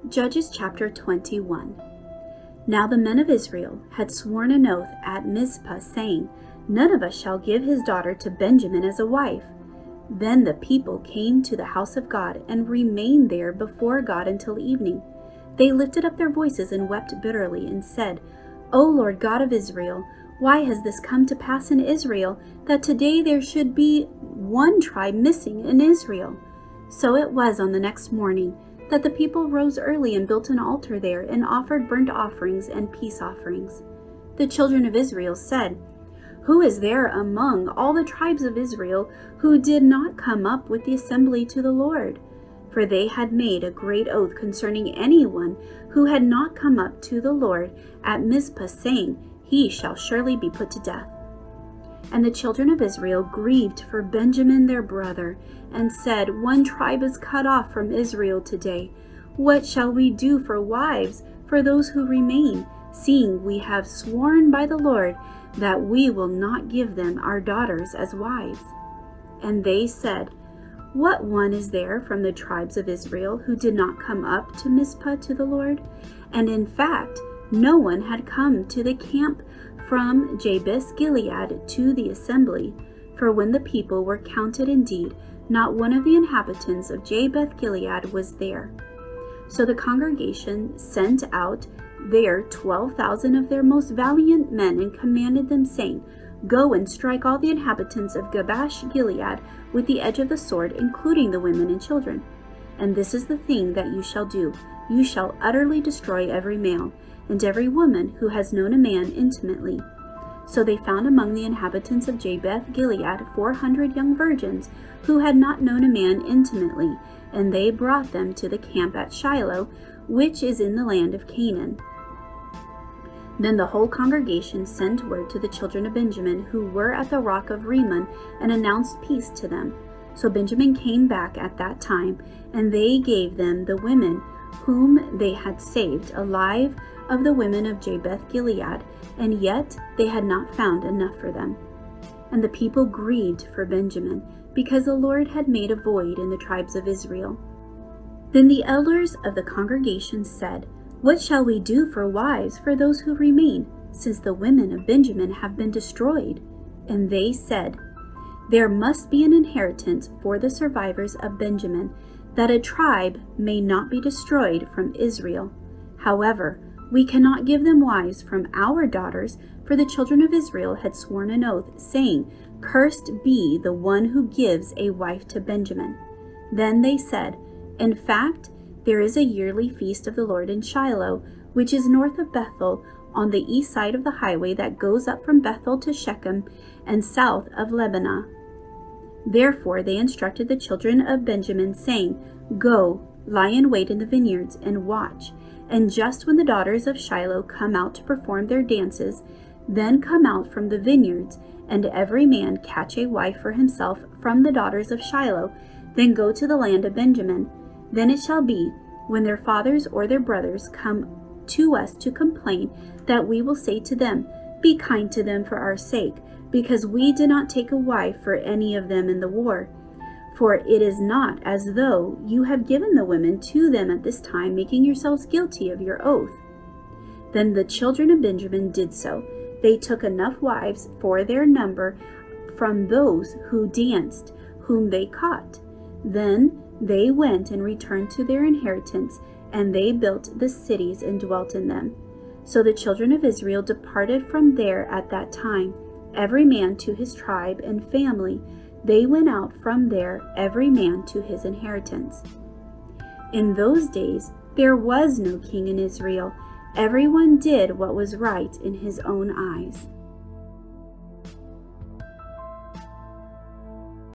Judges chapter 21. Now the men of Israel had sworn an oath at Mizpah, saying, None of us shall give his daughter to Benjamin as a wife. Then the people came to the house of God and remained there before God until evening. They lifted up their voices and wept bitterly and said, O Lord God of Israel, why has this come to pass in Israel, that today there should be one tribe missing in Israel? So it was on the next morning that the people rose early and built an altar there and offered burnt offerings and peace offerings. The children of Israel said, Who is there among all the tribes of Israel who did not come up with the assembly to the Lord? For they had made a great oath concerning anyone who had not come up to the Lord at Mizpah, saying, He shall surely be put to death. And the children of Israel grieved for Benjamin their brother, and said, One tribe is cut off from Israel today. What shall we do for wives for those who remain, seeing we have sworn by the Lord that we will not give them our daughters as wives? And they said, What one is there from the tribes of Israel who did not come up to Mizpah to the Lord? And in fact, no one had come to the camp from Jabesh Gilead to the assembly. For when the people were counted indeed, not one of the inhabitants of Jabesh Gilead was there. So the congregation sent out there 12,000 of their most valiant men, and commanded them, saying, Go and strike all the inhabitants of Jabesh Gilead with the edge of the sword, including the women and children. And this is the thing that you shall do. You shall utterly destroy every male, and every woman who has known a man intimately. So they found among the inhabitants of Jabesh Gilead 400 young virgins who had not known a man intimately, and they brought them to the camp at Shiloh, which is in the land of Canaan. Then the whole congregation sent word to the children of Benjamin who were at the rock of Rimmon, and announced peace to them. So Benjamin came back at that time, and they gave them the women whom they had saved alive of the women of Jabesh Gilead, and yet they had not found enough for them. And the people grieved for Benjamin, because the Lord had made a void in the tribes of Israel. Then the elders of the congregation said, What shall we do for wives for those who remain, since the women of Benjamin have been destroyed? And they said, There must be an inheritance for the survivors of Benjamin, that a tribe may not be destroyed from Israel. However, we cannot give them wives from our daughters, for the children of Israel had sworn an oath, saying, Cursed be the one who gives a wife to Benjamin. Then they said, In fact, there is a yearly feast of the Lord in Shiloh, which is north of Bethel, on the east side of the highway that goes up from Bethel to Shechem, and south of Lebanah. Therefore they instructed the children of Benjamin, saying, Go, lie in wait in the vineyards, and watch. And just when the daughters of Shiloh come out to perform their dances, then come out from the vineyards, and every man catch a wife for himself from the daughters of Shiloh, then go to the land of Benjamin. Then it shall be, when their fathers or their brothers come to us to complain, that we will say to them, Be kind to them for our sake, because we did not take a wife for any of them in the war. For it is not as though you have given the women to them at this time, making yourselves guilty of your oath. Then the children of Benjamin did so. They took enough wives for their number from those who danced, whom they caught. Then they went and returned to their inheritance, and they built the cities and dwelt in them. So the children of Israel departed from there at that time, every man to his tribe and family. They went out from there, every man to his inheritance. In those days there was no king in Israel. Everyone did what was right in his own eyes.